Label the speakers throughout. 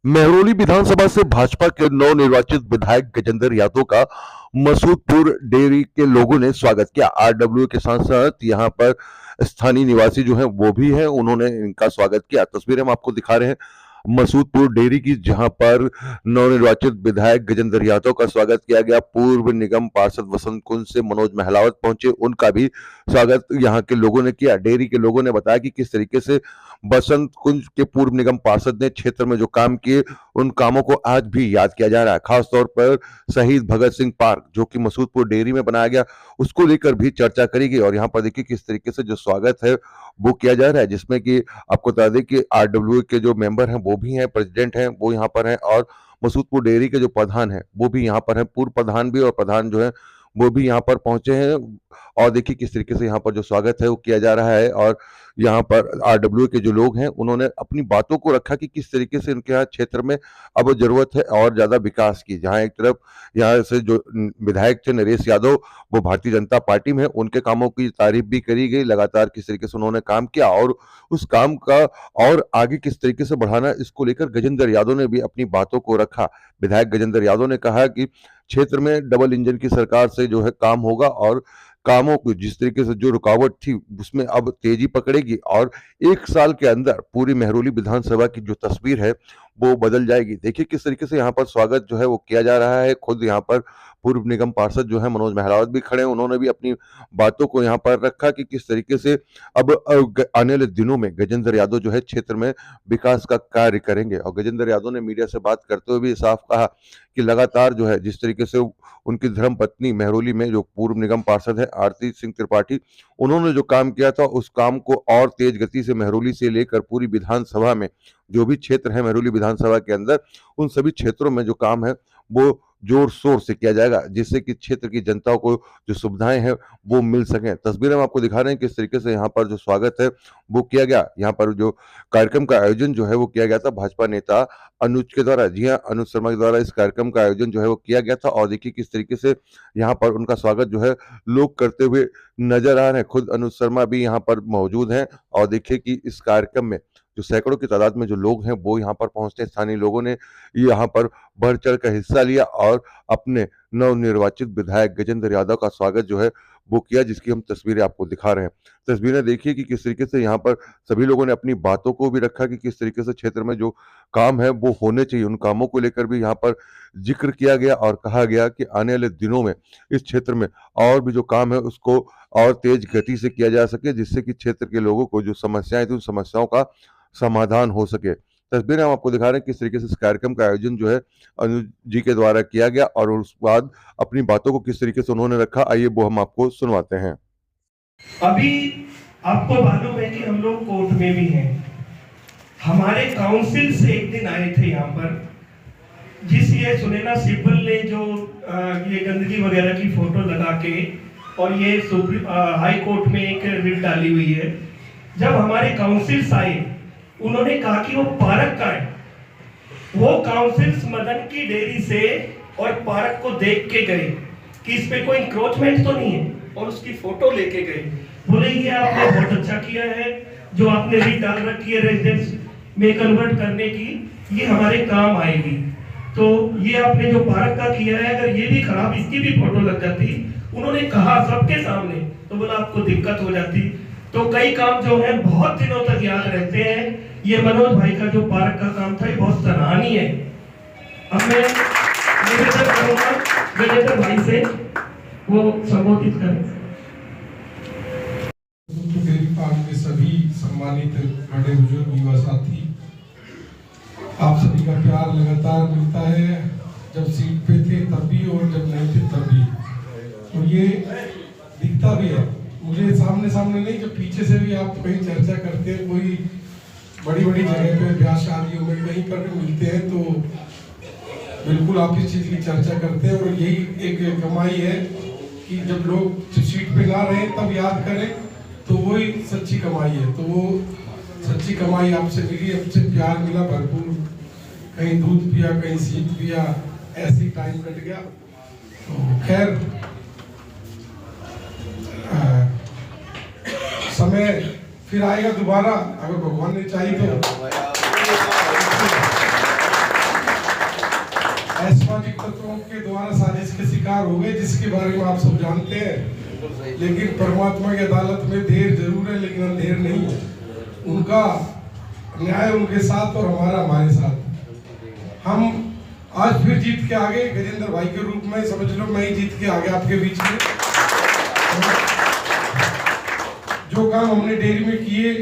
Speaker 1: महरौली विधानसभा से भाजपा के नवनिर्वाचित विधायक गजेंद्र यादव का मसूदपुर डेयरी के लोगों ने स्वागत किया। आरडब्ल्यू के साथ साथ यहाँ पर स्थानीय निवासी जो हैं वो भी हैं, उन्होंने इनका स्वागत किया। तस्वीरें हम आपको दिखा रहे हैं मसूदपुर डेयरी की, जहां पर नवनिर्वाचित विधायक गजेंद्र यादव का स्वागत किया गया। पूर्व निगम पार्षद वसंत कुंज से मनोज महलावत पहुंचे, उनका भी स्वागत यहाँ के लोगों ने किया। डेयरी के लोगों ने बताया कि किस तरीके से बसंत कुंज के पूर्व निगम पार्षद ने क्षेत्र में जो काम किए, उन कामों को आज भी याद किया जा रहा है। खासतौर पर शहीद भगत सिंह पार्क जो कि मसूदपुर डेयरी में बनाया गया, उसको लेकर भी चर्चा करी गई। और यहाँ पर देखिए किस तरीके से जो स्वागत है वो किया जा रहा है, जिसमें कि आपको बता दें कि आरडब्ल्यू के जो मेंबर हैं वो भी हैं, प्रेसिडेंट हैं वो यहाँ पर हैं, और मसूदपुर डेयरी के जो प्रधान हैं वो भी यहाँ पर हैं, पूर्व प्रधान भी और प्रधान जो है वो भी यहाँ पर पहुंचे हैं। और देखिए किस तरीके से यहाँ पर जो स्वागत है वो किया जा रहा है। और यहाँ पर आरडब्ल्यू के जो लोग हैं उन्होंने अपनी बातों को रखा कि किस तरीके से उनके यहाँ क्षेत्र में अब जरूरत है और ज्यादा विकास की। जहाँ एक तरफ यहाँ से जो विधायक थे नरेश यादव, वो भारतीय जनता पार्टी में है, उनके कामों की तारीफ भी करी गई, लगातार किस तरीके से उन्होंने काम किया और उस काम का और आगे किस तरीके से बढ़ाना, इसको लेकर गजेंद्र यादव ने भी अपनी बातों को रखा। विधायक गजेंद्र यादव ने कहा कि क्षेत्र में डबल इंजन की सरकार से जो है काम होगा और कामों को जिस तरीके से जो रुकावट थी उसमें अब तेजी पकड़ेगी, और 1 साल के अंदर पूरी महरौली विधानसभा की जो तस्वीर है वो बदल जाएगी। देखिए किस तरीके से यहाँ पर स्वागत जो है वो किया जा रहा है। खुद यहाँ पर पूर्व निगम पार्षद जो है मनोज महलावत भी खड़े हैं, उन्होंने भी अपनी बातों को यहाँ पर रखा कि किस तरीके से अब आने वाले दिनों में गजेंद्र यादव जो है क्षेत्र में विकास का कार्य करेंगे। और गजेंद्र यादव ने मीडिया से बात करते हुए भी साफ कहा कि लगातार जो है जिस तरीके से उनकी धर्म पत्नी महरौली में जो पूर्व निगम पार्षद है आरती सिंह त्रिपाठी, उन्होंने जो काम किया था उस काम को और तेज गति से महरौली से लेकर पूरी विधानसभा में जो भी क्षेत्र है महरौली विधानसभा के अंदर, उन सभी क्षेत्रों में जो काम है वो जोर शोर से किया जाएगा, जिससे कि क्षेत्र की जनता को जो सुविधाएं हैं वो मिल सकें। तस्वीरें हम आपको दिखा रहे हैं किस तरीके से यहाँ पर जो स्वागत है वो किया गया। यहाँ पर जो कार्यक्रम का आयोजन जो है वो किया गया था भाजपा नेता अनुज के द्वारा। जी हाँ, अनुज शर्मा के द्वारा इस कार्यक्रम का आयोजन जो है वो किया गया था। और देखिए किस तरीके से यहाँ पर उनका स्वागत जो है लोग करते हुए नजर आ रहे हैं। खुद अनुज शर्मा भी यहाँ पर मौजूद हैं। और देखिए कि इस कार्यक्रम में जो सैकड़ों की तादाद में जो लोग हैं वो यहाँ पर पहुंचते हैं। स्थानीय लोगों ने यहाँ पर बढ़ चढ़ कर हिस्सा लिया और अपने नवनिर्वाचित विधायक गजेंद्र यादव का स्वागत जो है वो किया, जिसकी हम तस्वीरें आपको दिखा रहे हैं। तस्वीरें देखिए कि किस तरीके से यहाँ पर सभी लोगों ने अपनी बातों को भी रखा कि किस तरीके से क्षेत्र में जो काम है वो होने चाहिए, उन कामों को लेकर भी यहाँ पर जिक्र किया गया और कहा गया कि आने वाले दिनों में इस क्षेत्र में और भी जो काम है उसको और तेज गति से किया जा सके, जिससे कि क्षेत्र के लोगों को जो समस्याएं थी उन समस्याओं का समाधान हो सके। तस्वीरें हम आपको दिखा रहे हैं किस तरीके से इस कार्यक्रम का आयोजन जो है अनुज जी के द्वारा किया गया और उसके बाद अपनी बातों को किस तरीके से उन्होंने रखा, आइए वो हम आपको सुनवाते हैं।
Speaker 2: अभी आपको मालूम है कि हम लोग कोर्ट में भी हैं। हमारे काउंसिल से एक दिन आए थे यहाँ पर, जिस ये सुनैना सिब्बल ने जो ये गंदगी वगैरह की फोटो लगा के और ये हाई कोर्ट में एक रिट डाली हुई है। जब हमारे काउंसिल्स आए उन्होंने कहा कि वो पार्क का है, वो काउंसिल्स मदन की डेयरी से और पार्क को देख के गए कि इस पे कोई इंक्रोचमेंट तो नहीं है, और उसकी फोटो लेके गए। बोले ये आपने बहुत अच्छा किया है, जो आपने रिट डाल रखी है रेजिडेंस में कन्वर्ट करने की, ये हमारे काम आएगी। तो ये आपने जो पार्क का किया है, अगर ये भी खराब इसकी भी फोटो लग जाती, उन्होंने कहा सबके सामने, तो बोला आपको दिक्कत हो जाती। तो कई काम जो है बहुत दिनों तक याद रहते हैं। ये मनोज भाई का जो पार्क का काम था ये बहुत सराहनीय है। अब मैं निवेदन करूंगा गजेंद्र भाई से वो संबोधित करें।
Speaker 3: डेयरी फार्म के सभी सम्मानित बड़े बुजुर्ग युवा साथी, आप सभी का प्यार लगातार मिलता है, जब सीट पे थे तब भी और जब नहीं थे तब भी। और ये दिखता भी है मुझे सामने सामने नहीं, जब पीछे से भी आप कहीं चर्चा करते हैं, कोई बड़ी बड़ी जगह पे ब्याह शादियों में कहीं पर भी मिलते हैं, तो बिल्कुल आप इस चीज़ की चर्चा करते हैं। और यही एक कमाई है कि जब लोग सीट पे ना रहे तब याद करें, तो वही सच्ची कमाई है। तो वो सच्ची कमाई आपसे मिली, आपसे प्यार मिला भरपूर, कहीं दूध पिया, कहीं सीट पिया, ऐसी टाइम कट गया। तो खैर समय फिर आएगा दोबारा, अगर भगवान ने चाहिए तो। असामाजिक तत्वों के द्वारा साजिश के शिकार हो गए, जिसके बारे में आप सब जानते हैं। लेकिन परमात्मा की अदालत में देर जरूर है लेकिन अंधेर नहीं है। उनका न्याय उनके साथ और हमारा हमारे साथ। हम आज फिर जीत के आगे गजेंद्र भाई के रूप में, समझ लो मैं ही जीत के आगे आपके बीच में। जो काम हमने डेयरी में किए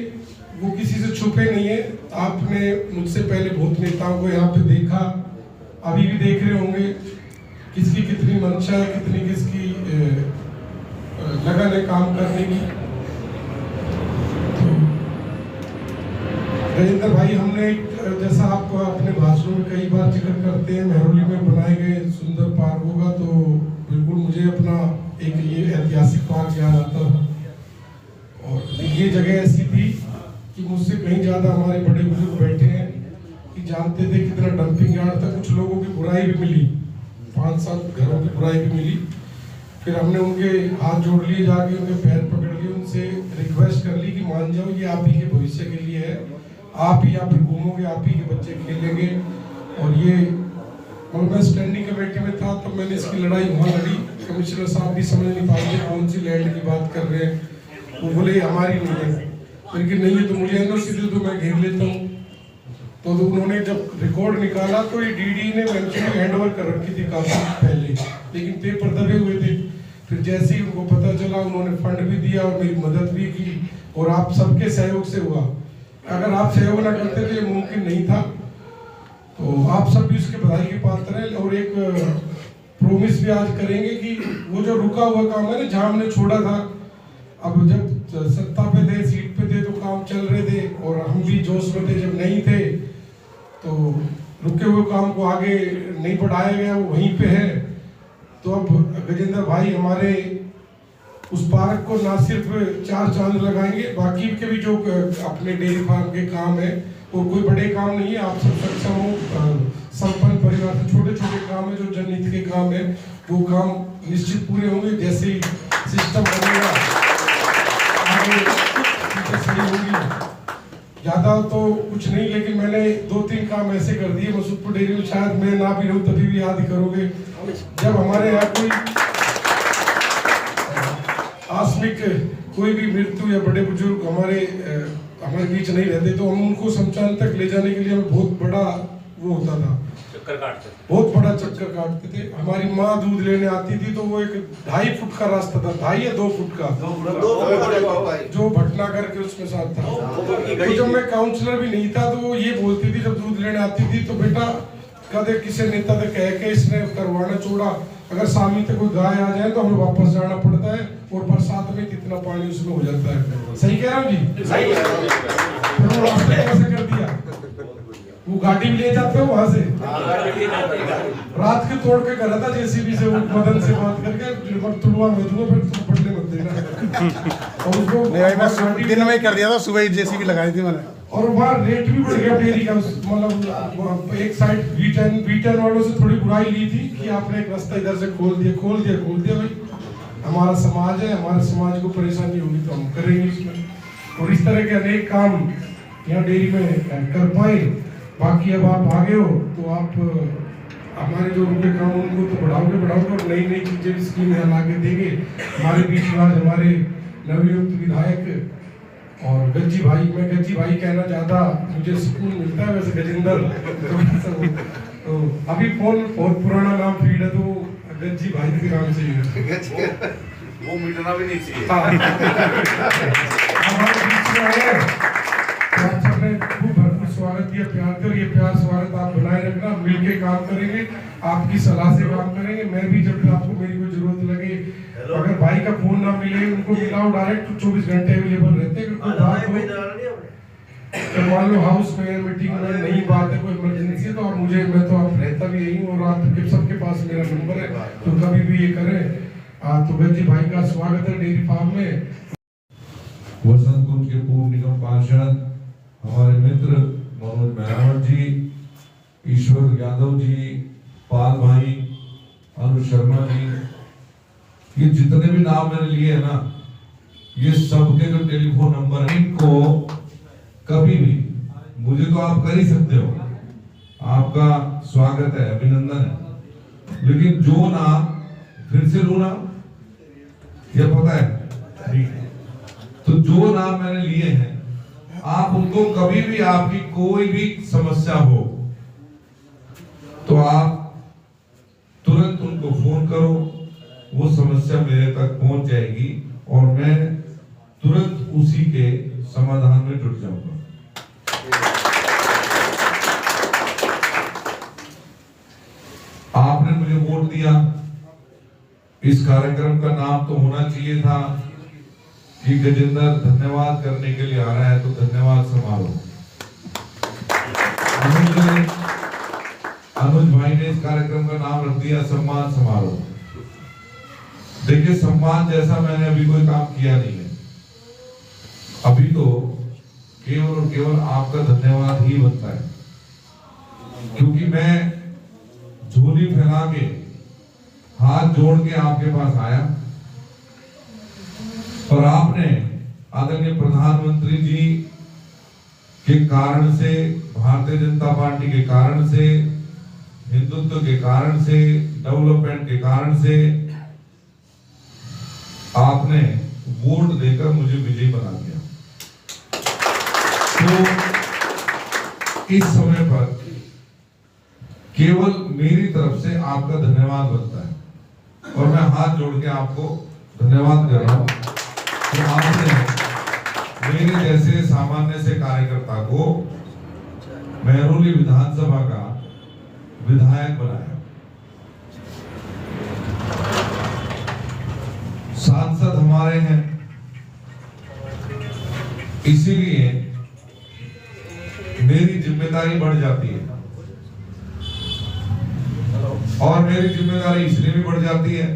Speaker 3: वो किसी से छुपे नहीं है। आपने मुझसे पहले बहुत नेताओं को यहाँ पे देखा, अभी भी देख रहे होंगे किसकी कितनी मंशा है, कितनी किसकी लगन है काम करने की। गजेंद्र भाई, हमने जैसा आप अपने भाषणों में कई बार जिक्र करते हैं, महरौली में बनाए गए सुंदर पार्क होगा, तो बिल्कुल मुझे अपना एक ये ऐतिहासिक पार्क याद आता था। और ये जगह ऐसी थी कि मुझसे कहीं ज्यादा हमारे बड़े बुजुर्ग बैठे हैं कि जानते थे कितना डंपिंग यार्ड था। कुछ लोगों की बुराई भी मिली, 5-7 घरों की बुराई भी मिली। फिर हमने उनके हाथ जोड़ लिए, जाके उनके पैर पकड़ लिए, उनसे रिक्वेस्ट कर ली कि मान जाओ ये आप ही के भविष्य के लिए है, आप ही यहाँ पे घूमोगे, आप ही के बच्चे खेलेंगे। और ये, और मैं स्टैंडिंग कमेटी में था तब मैंने इसकी लड़ाई वहाँ लड़ी। कमिश्नर साहब भी समझ नहीं पाते कौन सी लैंड की बात कर रहे हैं, वो बोले हमारी नहीं है। लेकिन नहीं है तो मुझे एनओसी दे दो, मैं घेर लेता हूँ। तो उन्होंने जब रिकॉर्ड निकाला तो ये डीडी ने एक्चुअली हैंडओवर कर रखी थी काफी पहले, लेकिन पेपर दबे हुए थे। फिर जैसे ही उनको पता चला उन्होंने फंड भी दिया और मेरी मदद भी की, और आप सबके सहयोग से हुआ। अगर आप सहयोग ना करते तो ये मुमकिन नहीं था। तो आप सब भी उसके बधाई के पात्र हैं। और एक प्रोमिस भी आज करेंगे कि वो जो रुका हुआ काम है ना, जहाँ हमने छोड़ा था, अब जब सत्ता पे थे, सीट पे थे तो काम चल रहे थे और हम भी जोश में थे। जब नहीं थे तो रुके हुए काम को आगे नहीं बढ़ाया गया, वो वहीं पे है। तो अब गजेंद्र भाई हमारे उस पार्क को ना सिर्फ 4 चांद लगाएंगे, बाकी के भी जो अपने डेयरी फार्म के काम है वो कोई बड़े काम नहीं है। आप सब सक्षम हो, संपन्न परिवार से छोटे छोटे काम है जो जनहित के काम है, वो काम निश्चित पूरे होंगे। जैसे ही सिस्टम बनेगा आगे चीजें सही होगी। ज्यादा तो कुछ नहीं, लेकिन मैंने 2-3 काम ऐसे कर दिए मसूदपुर डेयरी में, शायद मैं ना भी रहूं तभी भी याद करोगे। जब हमारे यहाँ कोई आकस्मिक कोई भी मृत्यु या बड़े बुजुर्ग हमारे बीच नहीं रहते तो हम उनको शमशान तक ले जाने के लिए हमें बहुत बड़ा वो होता था, बहुत बड़ा चक्कर काटते थे। हमारी माँ दूध लेने आती थी तो वो एक 2.5 फुट का रास्ता था, 2.5 या 2 फुट का, जो भटना करके उसमें साथ था। तो जब मैं काउंसलर भी नहीं था तो वो ये बोलती थी जब दूध लेने आती थी, तो बेटा कदे किसी नेता तक कह के इसने करवाना छोड़ा, अगर सामने तक कोई गाय आ जाए तो हमें वापस जाना पड़ता है, और बरसात में कितना पानी उसमें हो जाता है। सही कह रहा हूँ जी? सही है। फिर वो रास्ते कैसे कर दिया, वो गाड़ी भी ले जाते हो वहां से, रात के तोड़ के करा था जेसीबी से, मदन से बात करके तुड़वा में दूंगा, फिर तुम पटने मत देना। और उसको
Speaker 4: दिन में कर दिया था, सुबह ही जेसीबी लगाई थी मैंने।
Speaker 3: और वहाँ रेट भी बढ़ गया डेयरी का, मतलब एक साइड V10 वालों से थोड़ी बुराई ली थी कि आपने एक रास्ता इधर से खोल दिया। भाई हमारा समाज है, हमारे समाज को परेशानी होगी तो हम करेंगे इसमें। और इस तरह के अनेक काम यहाँ डेयरी में कर पाए। बाकी अब आप आगे हो तो आप हमारे जो उनके काम उनको तो बढ़ाओगे और नई नई चीजें स्कीमें ला के देंगे। हमारे बीच में आज हमारे नवनियुक्त विधायक और गज्जी भाई, मैं गज्जी भाई कहना ज्यादा मुझे सुकून मिलता है, वैसे गजेंद्र तो अभी फोन बहुत पुराना नाम फीड है तो गज्जी भाई के नाम से
Speaker 4: वो मिटना भी नहीं चाहिए।
Speaker 3: हमारे बीच में आए, आप सबने खूब भरपूर स्वागत दिया, प्यार दिया, और ये प्यार स्वागत आप बनाए रखना। मिलके काम करेंगे, आपकी सलाह से काम करेंगे। मैं भी जब आपको मेरी कोई जरूरत लगे, अगर भाई का फोन ना मिले, उनको मिलाओ डायरेक्ट, 24 घंटे अवेलेबल रहते हैं। मान लो हाउस में मीटिंग में नहीं बात है, कोई इमरजेंसी है तो आप मुझे, मैं तो आप रहता भी यही हूँ और आप सबके पास मेरा नंबर है, तो कभी भी ये करें। तो गज्जी भाई का स्वागत है डेयरी फार्म में।
Speaker 5: वसंत कुंज के पूर्व निगम पार्षद हमारे मित्र मनोज मेहरावत जी, ईश्वर यादव जी, पाल भाई, अनुज शर्मा जी, ये जितने भी नाम मैंने लिए है ना, ये सबके जो टेलीफोन नंबर है, इनको कभी भी मुझे तो आप कर ही सकते हो, आपका स्वागत है, अभिनंदन है। लेकिन जो नाम फिर से लूँ नाम, ये पता है ठीक है। तो जो नाम मैंने लिए हैं, आप उनको कभी भी आपकी कोई भी समस्या हो तो आप तुरंत उनको फोन करो, वो समस्या मेरे तक पहुंच जाएगी और मैं तुरंत उसी के समाधान में जुट जाऊंगा। आपने मुझे वोट दिया, इस कार्यक्रम का नाम तो होना चाहिए था कि गजेंद्र धन्यवाद करने के लिए आ रहा है तो धन्यवाद समारोह। अनुज भाई ने इस कार्यक्रम का नाम रख दिया सम्मान समारोह। देखिए, सम्मान जैसा मैंने अभी कोई काम किया नहीं है, अभी तो केवल और केवल आपका धन्यवाद ही बनता है, क्योंकि मैं झोली फैला के हाथ जोड़ के आपके पास आया और आपने आदरणीय प्रधानमंत्री जी के कारण से, भारतीय जनता पार्टी के कारण से, हिंदुत्व के कारण से, डेवलपमेंट के कारण से आपने वोट देकर मुझे विजयी बना दिया। तो इस समय पर केवल मेरी तरफ से आपका धन्यवाद बनता है और मैं हाथ जोड़ के आपको धन्यवाद कर रहा हूं। तो आपने मेरे जैसे सामान्य से कार्यकर्ता को महरौली विधानसभा का विधायक बनाया, सांसद हमारे हैं, इसीलिए मेरी जिम्मेदारी बढ़ जाती है और मेरी जिम्मेदारी इसलिए भी बढ़ जाती है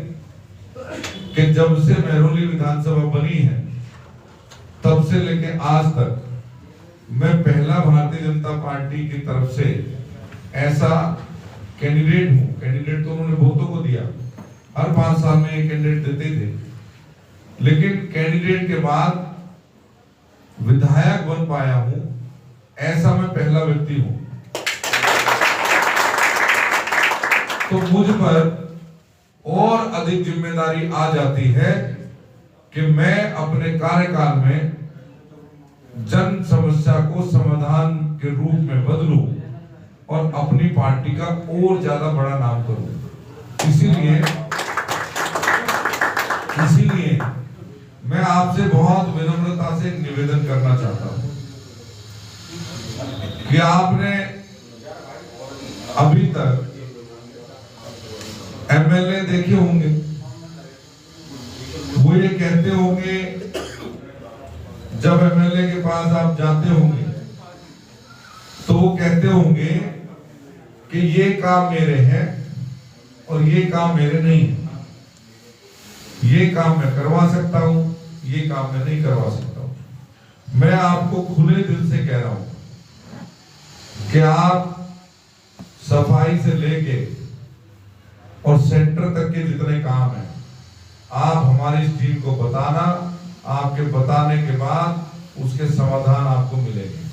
Speaker 5: कि जब से महरौली विधानसभा बनी है तब से लेके आज तक मैं पहला भारतीय जनता पार्टी की तरफ से ऐसा कैंडिडेट हूं। कैंडिडेट तो उन्होंने बहुतों को दिया, हर 5 साल में एक कैंडिडेट देते थे, लेकिन कैंडिडेट के बाद विधायक बन पाया हूं, ऐसा मैं पहला व्यक्ति हूं। तो मुझ पर और अधिक जिम्मेदारी आ जाती है कि मैं अपने कार्यकाल में जन समस्या को समाधान के रूप में बदलूं और अपनी पार्टी का और ज्यादा बड़ा नाम करूं। इसीलिए मैं आपसे बहुत विनम्रता से निवेदन करना चाहता हूं कि आपने अभी तक एमएलए देखे होंगे, वो ये कहते होंगे, जब एमएलए के पास आप जाते होंगे तो वो कहते होंगे कि ये काम मेरे हैं और ये काम मेरे नहीं है, ये काम मैं करवा सकता हूं, ये काम मैं नहीं करवा सकता हूं। मैं आपको खुले दिल से कह रहा हूं कि आप सफाई से लेके और सेंटर तक के जितने काम हैं, आप हमारी इस टीम को बताना, आपके बताने के बाद उसके समाधान आपको मिलेंगे।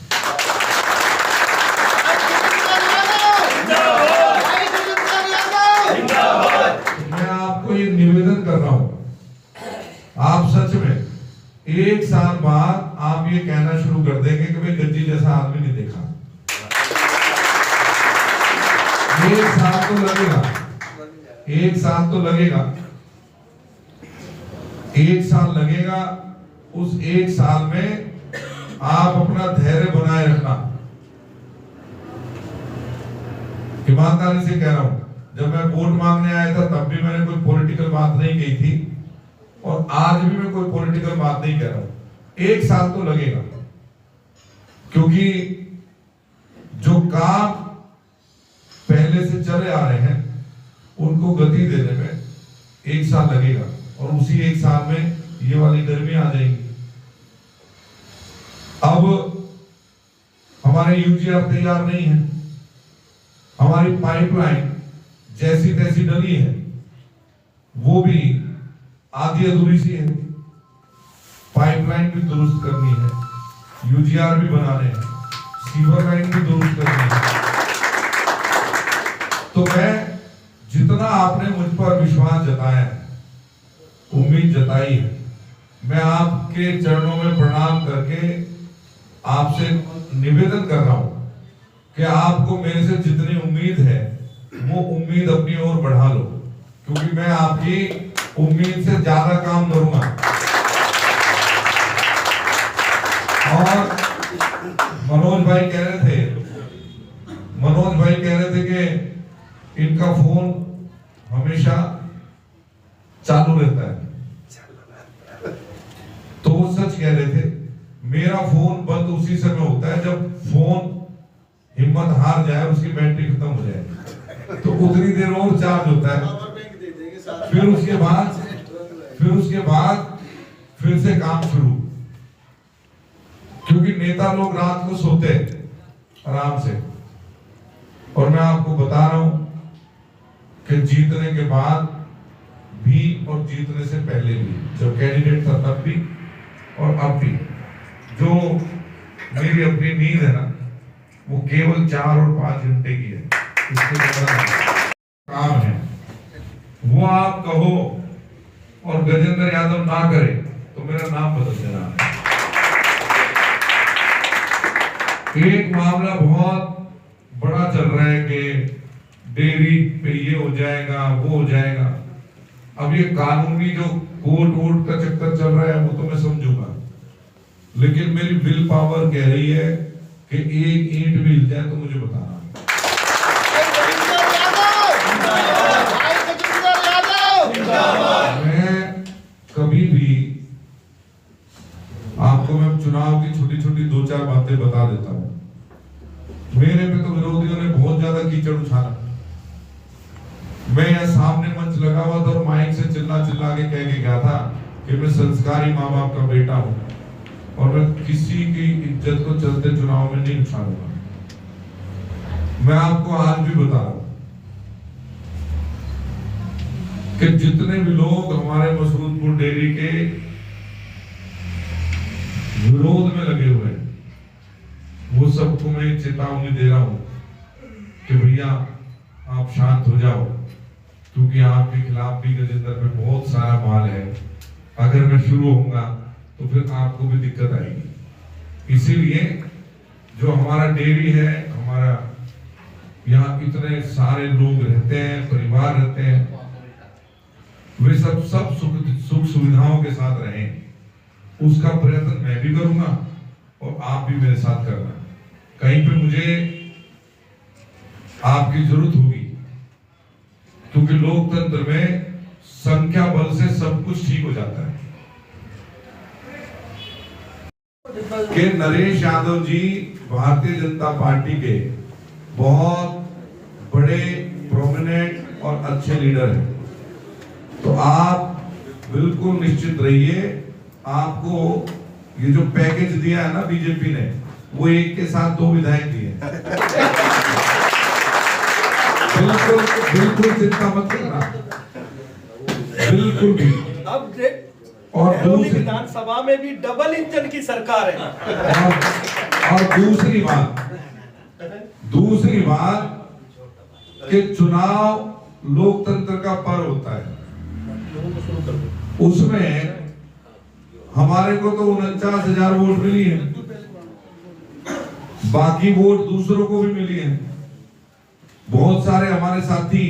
Speaker 5: मैं आपको ये निवेदन कर रहा हूं, आप सच में 1 साल बाद आप ये कहना शुरू कर देंगे कि भाई गज्जी जैसा आदमी नहीं देखा। 1 साल तो लगेगा, 1 साल तो लगेगा, 1 साल लगेगा। उस 1 साल में आप अपना धैर्य बनाए रखना। ईमानदारी से कह रहा हूं, जब मैं वोट मांगने आया था तब भी मैंने कोई पॉलिटिकल बात नहीं कही थी और आज भी मैं कोई पॉलिटिकल बात नहीं कह रहा हूं। 1 साल तो लगेगा, क्योंकि जो काम पहले से चले आ रहे हैं उनको गति देने में 1 साल लगेगा और उसी 1 साल में ये वाली गर्मी आ जाएगी। अब हमारे यूजीआर तैयार नहीं है, हमारी पाइपलाइन जैसी तैसी डली है, वो भी आधी अधूरी सी है। पाइपलाइन भी दुरुस्त करनी है, यूजीआर भी बनाने हैं, सीवर लाइन भी दुरुस्त करनी है। तो मैं जितना आपने मुझ पर विश्वास जताया है, उम्मीद जताई है, मैं आपके चरणों में प्रणाम करके आपसे निवेदन कर रहा हूं कि आपको मेरे से जितनी उम्मीद है वो उम्मीद अपनी ओर बढ़ा लो, क्योंकि मैं आपकी उम्मीद से ज्यादा काम करूंगा। और मनोज भाई कह रहे थे कि इनका फोन हमेशा चालू रहता है, तो वो सच कह रहे थे। मेरा फोन बंद उसी समय होता है जब फोन हिम्मत हार जाए, उसकी बैटरी खत्म हो जाए, तो उतनी देर और चार्ज होता है। फिर उसके बाद फिर से काम शुरू, क्योंकि नेता लोग रात को सोते आराम से। और मैं आपको बता रहा हूं कि जीतने के बाद भी और जीतने से पहले भी, जब कैंडिडेट था तब भी और अब भी, जो मेरी अपनी नींद है ना, वो केवल 4 और 5 घंटे की है। इसके बाद काम है, वो आप कहो और गजेंद्र यादव ना करे तो मेरा नाम बदल देना है। एक मामला बहुत बड़ा चल रहा है कि डेयरी पे ये हो जाएगा, वो हो जाएगा। अब ये कानूनी जो कोर्ट वोट का चक्कर चल रहा है वो तो मैं समझूंगा, लेकिन मेरी विल पावर कह रही है कि एक ईंट भी हिल जाए तो मुझे बताना। मैं कभी भी आपको मैं चुनाव की छोटी छोटी 2-4 बातें बता देता हूं। मेरे पे तो विरोधियों ने बहुत ज्यादा कीचड़ उछाला। मैं यहाँ सामने मंच लगा हुआ था और माइक से चिल्ला के कह के गया था कि मैं संस्कारी माँ बाप का बेटा हूं और मैं किसी की इज्जत को चलते चुनाव में नहीं उछालूंगा। मैं आपको आज भी बता रहा हूं कि जितने भी लोग हमारे मसरूदपुर डेयरी के विरोध में लगे हुए हैं, वो सबको मैं चेतावनी दे रहा हूं कि भैया आप शांत हो जाओ, क्योंकि आपके खिलाफ भी गजेंद्र पे बहुत सारा माल है। अगर मैं शुरू होऊंगा तो फिर आपको भी दिक्कत आएगी। इसीलिए जो हमारा डेयरी है, हमारा यहाँ इतने सारे लोग रहते हैं, परिवार रहते हैं, वे सब सुख सुविधाओं के साथ रहें, उसका प्रयत्न मैं भी करूंगा और आप भी मेरे साथ करना। कहीं पे मुझे आपकी जरूरत होगी, क्योंकि लोकतंत्र में संख्या बल से सब कुछ ठीक हो जाता है। कि नरेश यादव जी भारतीय जनता पार्टी के बहुत बड़े प्रोमिनेंट और अच्छे लीडर हैं, तो आप बिल्कुल निश्चित रहिए, आपको ये जो पैकेज दिया है ना बीजेपी ने, वो एक के साथ 2 विधायक दिए। बिल्कुल चिंता मत करना, बिल्कुल भी।
Speaker 2: अब
Speaker 5: और
Speaker 2: विधानसभा में भी डबल इंजन की सरकार है।
Speaker 5: और दूसरी बात कि चुनाव लोकतंत्र का पर्व होता है, उसमें हमारे को तो 49,000 वोट मिली है, बाकी वोट दूसरों को भी मिली है। बहुत सारे हमारे साथी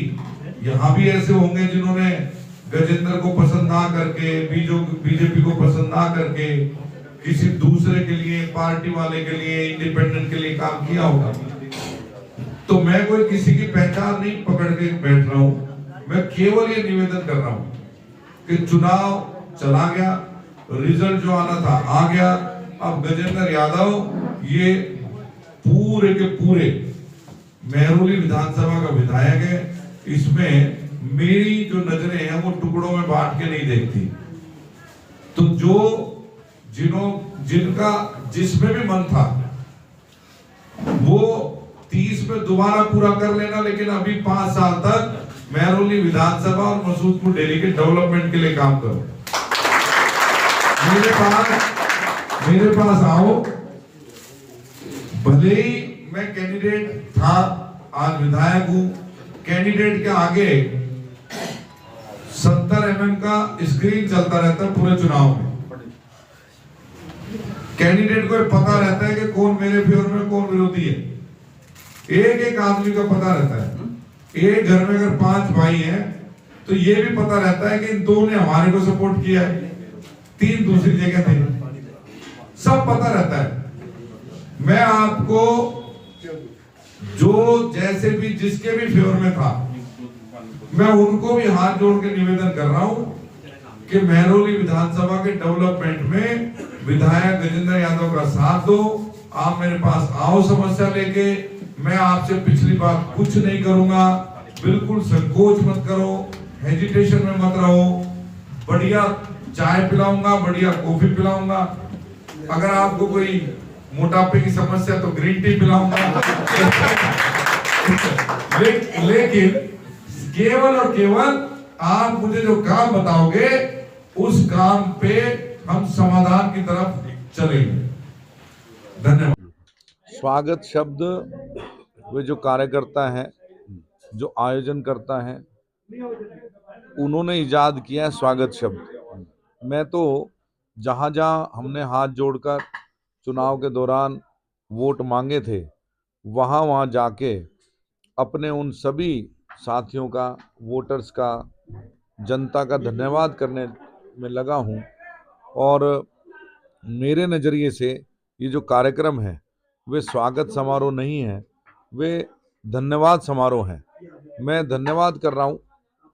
Speaker 5: यहाँ भी ऐसे होंगे जिन्होंने गजेंद्र को पसंद ना करके, बीजेपी को पसंद ना करके, किसी दूसरे के लिए, पार्टी वाले के लिए, इंडिपेंडेंट के लिए काम किया होगा। तो मैं कोई किसी की पहचान नहीं पकड़ के बैठ रहा हूं, मैं केवल ये निवेदन कर रहा हूं कि चुनाव चला गया, रिजल्ट जो आना था आ गया। अब गजेंद्र यादव ये पूरे के पूरे मेहरौली विधानसभा का विधायक है। इसमें मेरी जो नजरें हैं वो टुकड़ों में बांट के नहीं देखती। तो जिनका जिसमें भी मन था वो 30 में दोबारा पूरा कर लेना, लेकिन अभी 5 साल तक मेहरौली विधानसभा और मसूदपुर डेयरी के डेवलपमेंट के लिए काम करो। मेरे पास आओ। भले ही मैं कैंडिडेट था, आज विधायक हूं, कैंडिडेट के आगे 70 mm का स्क्रीन चलता रहता है पूरे चुनाव में। कैंडिडेट को पता रहता है कि कौन मेरे फेवर में कौन विरोधी है। एक एक आदमी का पता रहता है। एक घर में अगर 5 भाई हैं तो ये भी पता रहता है कि इन 2 ने हमारे को सपोर्ट किया है, 3 दूसरी जगह थे, सब पता रहता है। मैं आपको जो जैसे भी जिसके भी फेवर में था, मैं उनको भी हाथ जोड़ के निवेदन कर रहा हूं कि महरौली विधानसभा के डेवलपमेंट में विधायक गजेंद्र यादव का साथ दो। आप मेरे पास आओ समस्या लेके, मैं आपसे पिछली बार कुछ नहीं करूंगा। बिल्कुल संकोच मत करो, हेजिटेशन में मत रहो। बढ़िया चाय पिलाऊंगा, बढ़िया कॉफी पिलाऊंगा। अगर आपको कोई मोटापे की समस्या तो ग्रीन टी पिलाऊंगा। लेकिन केवल और केवल आप मुझे जो काम बताओगे उस काम पे हम समाधान की तरफ चलेंगे। धन्यवाद।
Speaker 6: स्वागत शब्द वे जो कार्यकर्ता हैं, जो आयोजन करता है, उन्होंने इजाद किया है स्वागत शब्द। मैं तो जहाँ जहाँ हमने हाथ जोड़कर चुनाव के दौरान वोट मांगे थे, वहाँ वहाँ जाके अपने उन सभी साथियों का, वोटर्स का, जनता का धन्यवाद करने में लगा हूँ। और मेरे नज़रिए से ये जो कार्यक्रम है वे स्वागत समारोह नहीं है, वे धन्यवाद समारोह हैं। मैं धन्यवाद कर रहा हूँ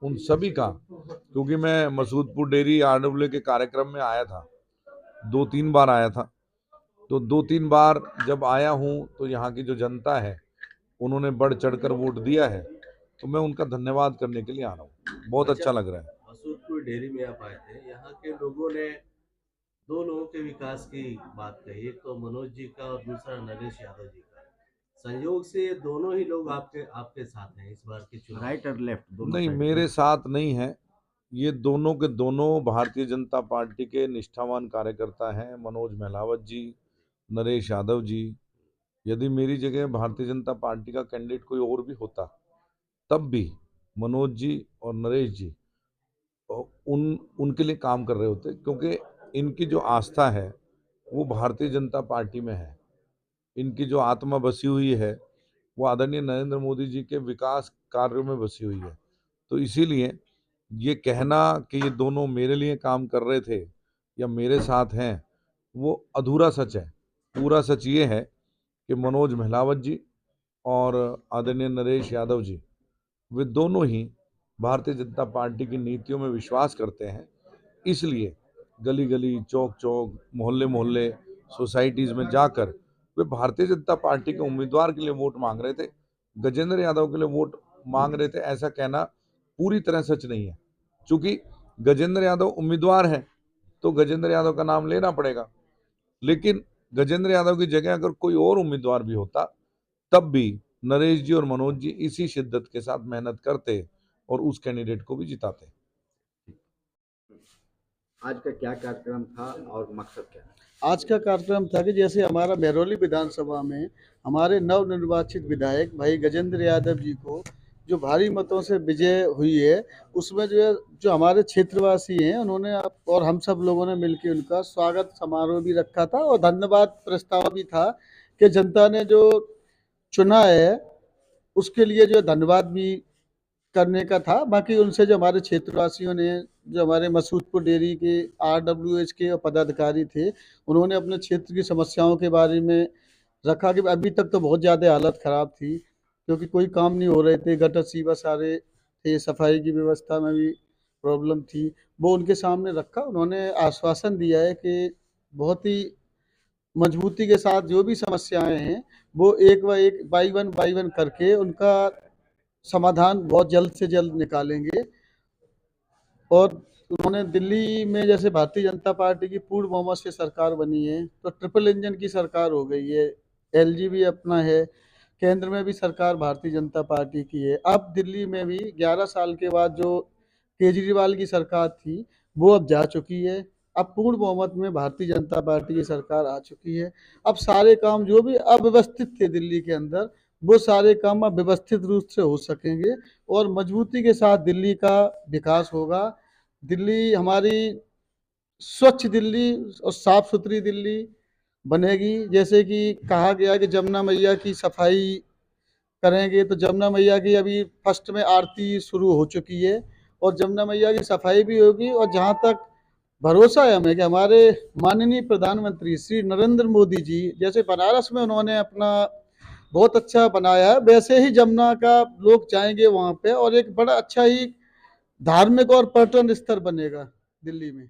Speaker 6: उन सभी का, क्योंकि मैं मसूदपुर डेयरी RWA के कार्यक्रम में आया था, 2-3 बार आया था। तो 2-3 बार जब आया हूँ तो यहाँ की जो जनता है उन्होंने बढ़ चढ़कर वोट दिया है, तो मैं उनका धन्यवाद करने के लिए आ रहा हूँ। बहुत अच्छा लग रहा है।
Speaker 7: मसूदपुर डेयरी में आप आए थे, यहाँ के लोगों ने 2 लोगों के विकास की बात कही, एक तो मनोज जी का और दूसरा नरेश यादव जी का। संयोग से ये दोनों ही लोग आपके साथ हैं इस बार के चुनाव।
Speaker 8: राइट और लेफ्ट दोनों
Speaker 6: नहीं,
Speaker 8: साइड
Speaker 6: मेरे साथ नहीं है। ये दोनों के दोनों भारतीय जनता पार्टी के निष्ठावान कार्यकर्ता हैं। मनोज महिलावत जी, नरेश यादव जी। यदि मेरी जगह भारतीय जनता पार्टी का कैंडिडेट कोई और भी होता, तब भी मनोज जी और नरेश जी उनके लिए काम कर रहे होते, क्योंकि इनकी जो आस्था है वो भारतीय जनता पार्टी में है। इनकी जो आत्मा बसी हुई है वो आदरणीय नरेंद्र मोदी जी के विकास कार्यों में बसी हुई है। तो इसीलिए ये कहना कि ये दोनों मेरे लिए काम कर रहे थे या मेरे साथ हैं, वो अधूरा सच है। पूरा सच ये है कि मनोज महिलावत जी और आदरणीय नरेश यादव जी, वे दोनों ही भारतीय जनता पार्टी की नीतियों में विश्वास करते हैं। इसलिए गली गली, चौक चौक, मोहल्ले मोहल्ले, सोसाइटीज़ में जाकर वे भारतीय जनता पार्टी के उम्मीदवार के लिए वोट मांग रहे थे, गजेंद्र यादव के लिए वोट मांग रहे थे। ऐसा कहना पूरी तरह सच नहीं है। चूँकि गजेंद्र यादव उम्मीदवार हैं तो गजेंद्र यादव का नाम लेना पड़ेगा, लेकिन गजेंद्र यादव की जगह अगर कोई और उम्मीदवार भी होता, तब भी नरेश जी और मनोज जी इसी शिद्दत के साथ मेहनत करते और उस कैंडिडेट को भी जिताते।
Speaker 8: आज का क्या कार्यक्रम था और मकसद क्या है?
Speaker 9: आज का कार्यक्रम था कि जैसे हमारा महरौली विधानसभा में हमारे नवनिर्वाचित विधायक भाई गजेंद्र यादव जी को जो भारी मतों से विजय हुई है, उसमें जो हमारे क्षेत्रवासी हैं उन्होंने और हम सब लोगों ने मिलकर उनका स्वागत समारोह भी रखा था और धन्यवाद प्रस्ताव भी था कि जनता ने जो चुना है उसके लिए जो धन्यवाद भी करने का था। बाकी उनसे जो हमारे क्षेत्रवासियों ने, जो हमारे मसूदपुर डेयरी के RWH के पदाधिकारी थे, उन्होंने अपने क्षेत्र की समस्याओं के बारे में रखा कि अभी तक तो बहुत ज़्यादा हालत ख़राब थी, क्योंकि कोई काम नहीं हो रहे थे, गटर सीवर सारे थे, सफाई की व्यवस्था में भी प्रॉब्लम थी, वो उनके सामने रखा। उन्होंने आश्वासन दिया है कि बहुत ही मजबूती के साथ जो भी समस्याएं हैं वो एक बाई वन करके उनका समाधान बहुत जल्द से जल्द निकालेंगे। और उन्होंने दिल्ली में जैसे भारतीय जनता पार्टी की पूर्ण बहुमत से सरकार बनी है, तो ट्रिपल इंजन की सरकार हो गई है, LG भी अपना है, केंद्र में भी सरकार भारतीय जनता पार्टी की है। अब दिल्ली में भी 11 साल के बाद जो केजरीवाल की सरकार थी वो अब जा चुकी है। अब पूर्ण बहुमत में भारतीय जनता पार्टी की सरकार आ चुकी है। अब सारे काम जो भी अव्यवस्थित थे दिल्ली के अंदर, वो सारे काम अब व्यवस्थित रूप से हो सकेंगे और मजबूती के साथ दिल्ली का विकास होगा। दिल्ली हमारी स्वच्छ दिल्ली और साफ सुथरी दिल्ली बनेगी। जैसे कि कहा गया कि जमुना मैया की सफाई करेंगे, तो जमुना मैया की अभी फर्स्ट में आरती शुरू हो चुकी है और जमुना मैया की सफाई भी होगी। और जहाँ तक भरोसा है हमें कि हमारे माननीय प्रधानमंत्री श्री नरेंद्र मोदी जी, जैसे बनारस में उन्होंने अपना बहुत अच्छा बनाया है, वैसे ही जमुना का लोग जाएंगे वहाँ पे और एक बड़ा अच्छा ही धार्मिक और पर्यटन स्थल बनेगा दिल्ली में।